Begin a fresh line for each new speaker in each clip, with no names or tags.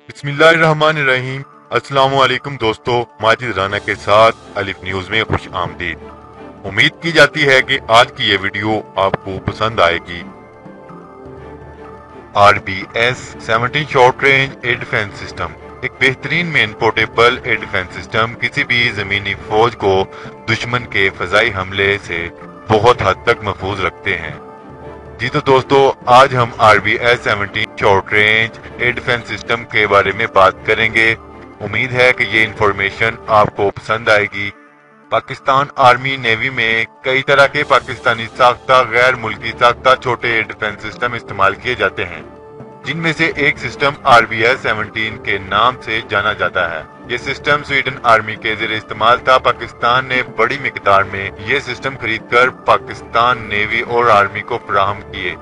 बिस्मिल्लाहिर्रहमानिर्रहीम। अस्सलाम वालेकुम दोस्तों, माजिद राना के साथ अलिफ न्यूज में खुश आमदीद। उम्मीद की जाती है कि आज की ये वीडियो आपको पसंद आएगी। RBS 17 short range air defence system एक बेहतरीन main portable air defence system किसी भी जमीनी फौज को दुश्मन के फजाई हमले से बहुत हद तक महफूज रखते हैं। जी तो दोस्तों, आज हम RBS 17 short range air defence system के बारे में बात करेंगे। उम्मीद है कि ये इंफॉर्मेशन आपको पसंद आएगी। पाकिस्तान आर्मी नेवी में कई तरह के पाकिस्तानी साख्ता गैर मुल्की साख्ता छोटे एयर डिफेंस सिस्टम इस्तेमाल किए जाते हैं, जिनमें से एक सिस्टम RBS 17 के नाम से जाना जाता है। ये सिस्टम स्वीडन आर्मी के ज़रिए इस्तेमाल था। पाकिस्तान ने बड़ी मिकदार में ये सिस्टम खरीदकर पाकिस्तान नेवी और आर्मी को फराहम किए।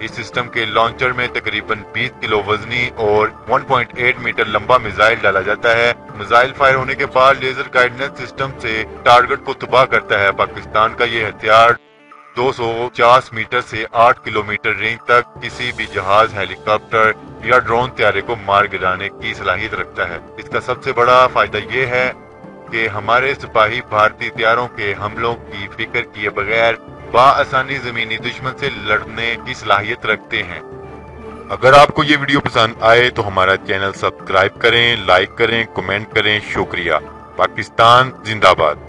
इस सिस्टम के लॉन्चर में तकरीबन 20 किलो वजनी और 1.8 मीटर लंबा मिसाइल डाला जाता है। मिसाइल फायर होने के बाद लेजर गाइडेंस सिस्टम से टारगेट को तबाह करता है। पाकिस्तान का ये हथियार 250 मीटर से 8 किलोमीटर रेंज तक किसी भी जहाज, हेलीकॉप्टर या ड्रोन त्यारे को मार गिराने की सलाहियत रखता है। इसका सबसे बड़ा फायदा ये है कि हमारे सिपाही भारतीय हथियारों के हमलों की फिक्र किए बगैर आसानी जमीनी दुश्मन से लड़ने की सलाहियत रखते हैं। अगर आपको ये वीडियो पसंद आए तो हमारा चैनल सब्सक्राइब करें, लाइक करें, कमेंट करें। शुक्रिया। पाकिस्तान जिंदाबाद।